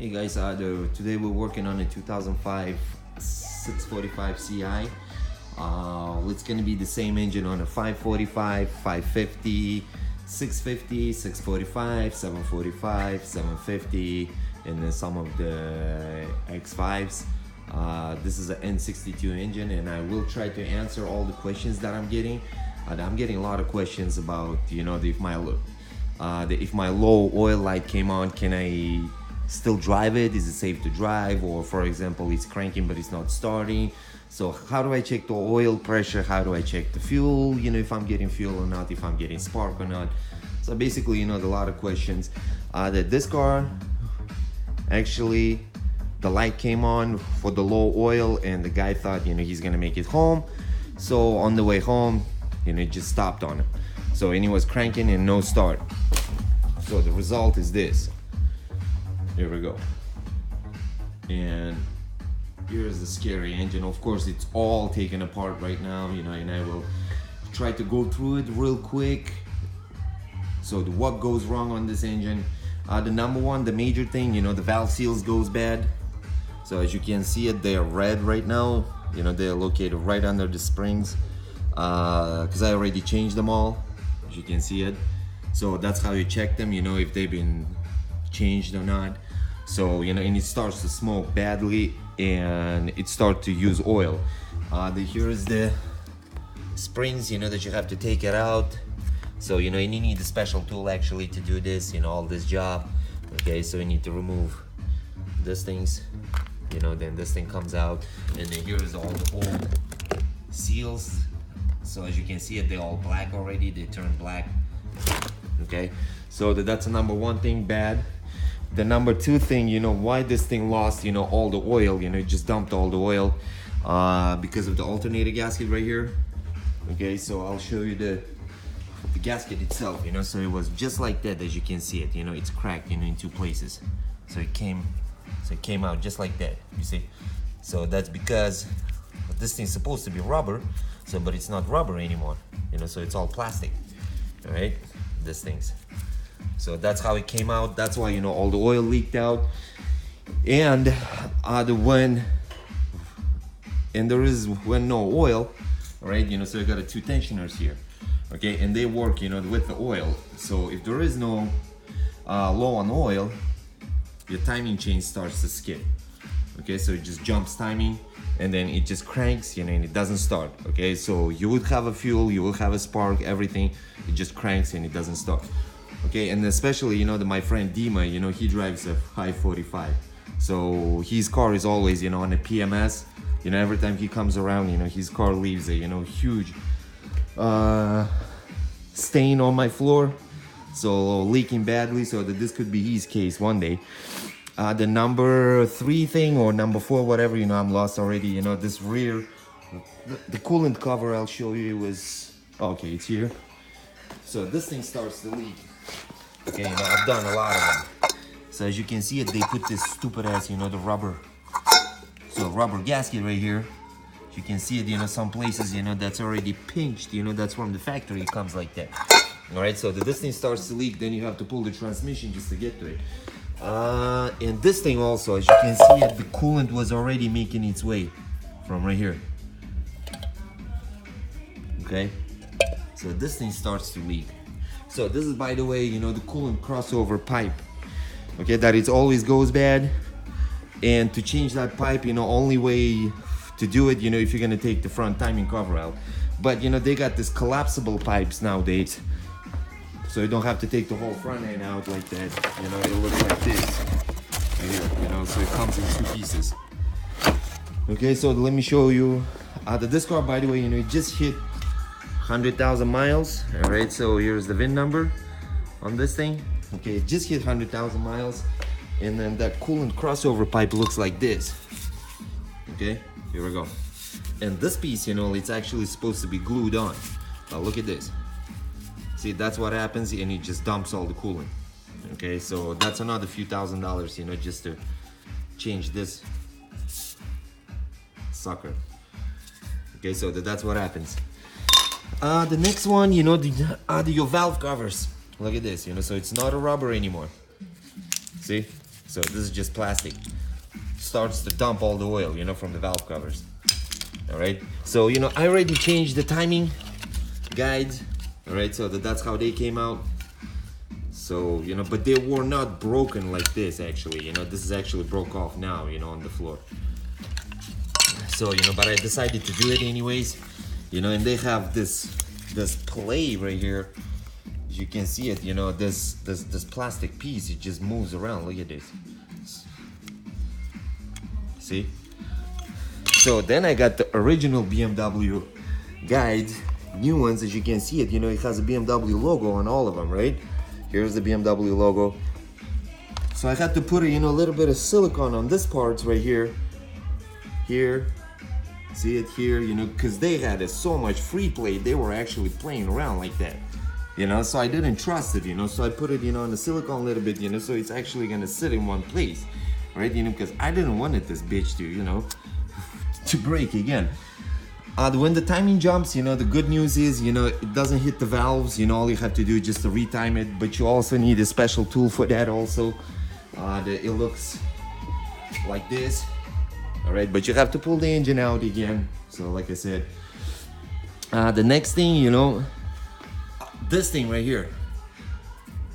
Hey guys, today we're working on a 2005 645 Ci. It's gonna be the same engine on a 545, 550, 650, 645, 745, 750, and then some of the X5s. This is an N62 engine, and I will try to answer all the questions that I'm getting. I'm getting a lot of questions about, if my low oil light came on, can I still drive it? Is it safe to drive? Or for example, it's cranking but it's not starting. So how do I check the oil pressure? How do I check the fuel? If I'm getting fuel or not, if I'm getting spark or not. So basically, a lot of questions. This car, actually, the light came on for the low oil, and the guy thought, he's gonna make it home. So on the way home, it just stopped on him. So, and he was cranking and no start. So the result is this. Here we go. And here's the scary engine. Of course, it's all taken apart right now, and I will try to go through it real quick. So what goes wrong on this engine? The number one, the major thing, the valve seals goes bad. So as you can see it, they're red right now. They're located right under the springs. Because I already changed them all, as you can see it. So that's how you check them, if they've been changed or not. So, and it starts to smoke badly, and it starts to use oil. Here is the springs, that you have to take it out. So, you need a special tool actually to do this, all this job. Okay, so you need to remove these things, then this thing comes out, and then here's all the old seals. So as you can see it, they're all black already, they turn black. Okay, so that's the number one thing bad. The number two thing, why this thing lost, all the oil, it just dumped all the oil because of the alternator gasket right here. Okay, so I'll show you the gasket itself, so it was just like that, as you can see it, it's cracked, in two places. So it came out just like that, you see. So that's because this thing's supposed to be rubber, but it's not rubber anymore, so it's all plastic. All right, these things. So that's how it came out. That's why all the oil leaked out. And when no oil, right? So you got two tensioners here, okay, and they work, with the oil. So if there is no low on oil, your timing chain starts to skip. Okay, so it just jumps timing, and then it just cranks, and it doesn't start. Okay, so you would have a fuel, you will have a spark, everything. It just cranks and it doesn't start. Okay, and especially, my friend Dima, he drives a 545. So his car is always, on a PMS. Every time he comes around, his car leaves a, huge stain on my floor. So leaking badly, so that this could be his case one day. The number three thing, or number four, whatever, I'm lost already. This rear, the coolant cover, I'll show you, was, okay, it's here. So this thing starts to leak. Okay, I've done a lot of them. So as you can see it, they put this stupid ass, the rubber. So rubber gasket right here. You can see it, some places, that's already pinched, that's from the factory, it comes like that. All right, so this thing starts to leak, then you have to pull the transmission just to get to it. And this thing also, as you can see it, the coolant was already making its way from right here. Okay, so this thing starts to leak. So this is, by the way, the coolant crossover pipe. Okay, that it always goes bad. And to change that pipe, only way to do it, if you're gonna take the front timing cover out. But they got this collapsible pipes nowadays, so you don't have to take the whole front end out like that. It looks like this right here, so it comes in two pieces. Okay, so let me show you. This car, by the way, it just hit 100,000 miles. All right, so here's the VIN number on this thing. Okay, it just hit 100,000 miles, and then that coolant crossover pipe looks like this. Okay, here we go. And this piece, it's actually supposed to be glued on. Now look at this. See, that's what happens, and it just dumps all the coolant. Okay, so that's another few $1,000s, just to change this sucker. Okay, so that's what happens. The next one, your valve covers. Look at this, so it's not a rubber anymore. See? So this is just plastic. Starts to dump all the oil, you know, from the valve covers. All right, so you know, I already changed the timing guides. All right, so that's how they came out. So you know, but they were not broken like this actually. You know, this is actually broke off now, you know, on the floor. So you know, but I decided to do it anyways. You know, and they have this play right here. You can see it. You know, this plastic piece. It just moves around. Look at this. See? So then I got the original BMW guides, new ones, as you can see it. You know, it has a BMW logo on all of them, right? Here's the BMW logo. So I had to put, you know, a little bit of silicone on this parts right here. Here. See it here, you know, because they had so much free play. They were actually playing around like that. You know, so I didn't trust it, you know, so I put it, you know, on the silicone a little bit, you know, so it's actually gonna sit in one place. Right, you know, because I didn't want it, this bitch to, you know, to break again. When the timing jumps, you know, the good news is, you know, it doesn't hit the valves. You know, all you have to do is just to retime it. But you also need a special tool for that also. It looks like this. All right, but you have to pull the engine out again. So like I said, the next thing, you know, this thing right here.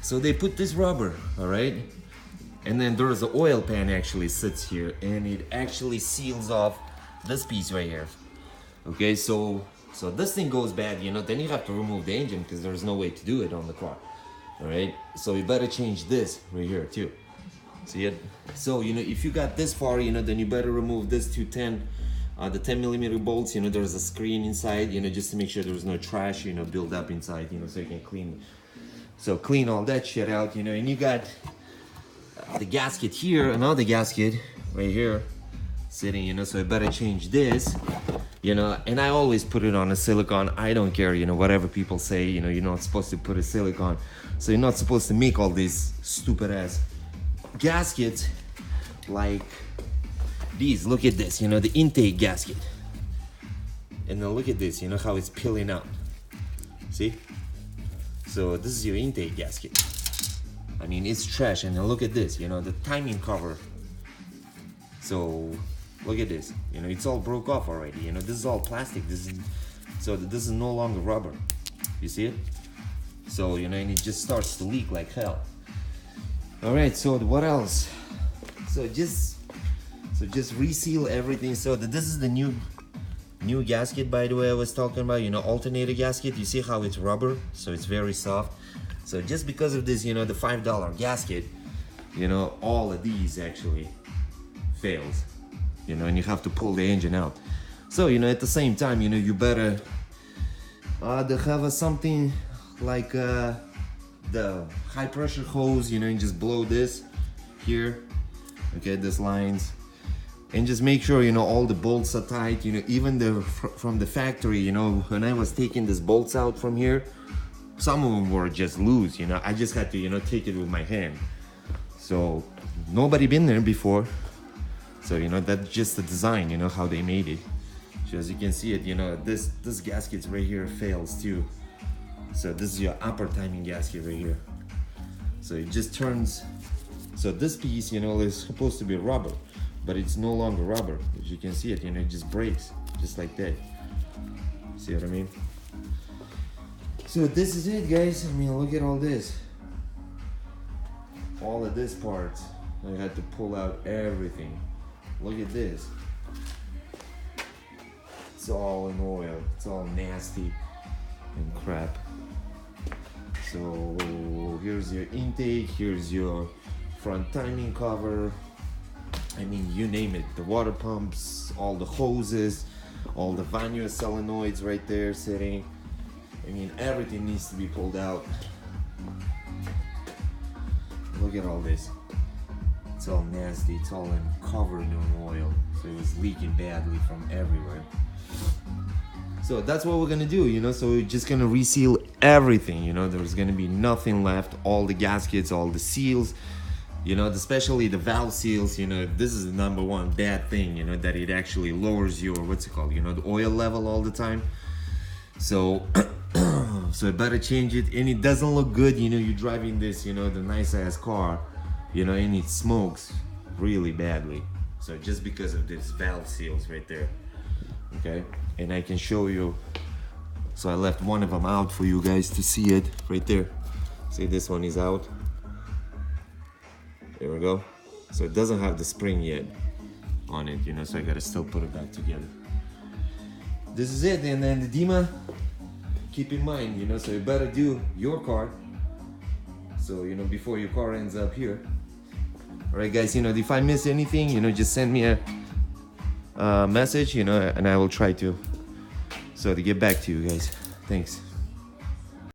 So they put this rubber, all right? And then there's the oil pan actually sits here, and it actually seals off this piece right here. Okay, so this thing goes bad, you know, then you have to remove the engine because there's no way to do it on the car. All right, so you better change this right here too. See it? So, you know, if you got this far, you know, then you better remove this the 10mm bolts. You know, there's a screen inside, you know, just to make sure there's no trash, you know, build up inside, you know, so you can clean all that shit out, you know. And you got the gasket here, another gasket right here sitting, you know, so I better change this, you know. And I always put it on a silicone. I don't care, you know, whatever people say, you know, you're not supposed to put a silicone, so you're not supposed to make all these stupid ass gaskets like these. Look at this, you know, the intake gasket, and then look at this, you know, how it's peeling out. See? So this is your intake gasket. I mean, it's trash. And then look at this, you know, the timing cover. So look at this, you know, it's all broke off already. You know, this is all plastic. This is no longer rubber. You see it? So, you know, and it just starts to leak like hell. All right, so what else? So just reseal everything. So this is the new gasket, by the way, I was talking about, you know, alternator gasket. You see how it's rubber, so it's very soft. So just because of this, you know, the $5 gasket, you know, all of these actually fails, you know, and you have to pull the engine out. So, you know, at the same time, you know, you better have something like the high pressure hose, you know, and just blow this here, okay, this lines, and just make sure, you know, all the bolts are tight, you know, even from the factory, you know, when I was taking these bolts out from here, some of them were just loose, you know. I just had to, you know, take it with my hand. So nobody been there before. So, you know, that's just the design, you know, how they made it. So as you can see it, you know, this gasket right here fails too. So this is your upper timing gasket right here. So it just turns. So this piece, you know, is supposed to be rubber, but it's no longer rubber. As you can see it, you know, it just breaks just like that. See what I mean? So this is it, guys. I mean, look at all this. All of this part, I had to pull out everything. Look at this. It's all in oil. It's all nasty and crap. So here's your intake. Here's your front timing cover. I mean, you name it. The water pumps, all the hoses, all the Vanio solenoids right there sitting. I mean, everything needs to be pulled out. Look at all this. It's all nasty. It's all covered in oil. So it was leaking badly from everywhere. So that's what we're gonna do, you know. So we're just gonna reseal everything, you know. There's gonna be nothing left. All the gaskets, all the seals, you know, especially the valve seals, you know. This is the number one bad thing, you know, that it actually lowers your, what's it called, you know, the oil level all the time. So so I better change it. And it doesn't look good, you know, you're driving this, you know, the nice ass car you know, and it smokes really badly. So just because of these valve seals right there, okay? And I can show you. So I left one of them out for you guys to see it right there. See, this one is out. There we go. So it doesn't have the spring yet on it, you know, so I gotta still put it back together. This is it. And then the DEMA, keep in mind, you know, so you better do your car, so you know, before your car ends up here. All right, guys, you know, if I miss anything, you know, just send me a message, you know, and I will try to get back to you guys. Thanks.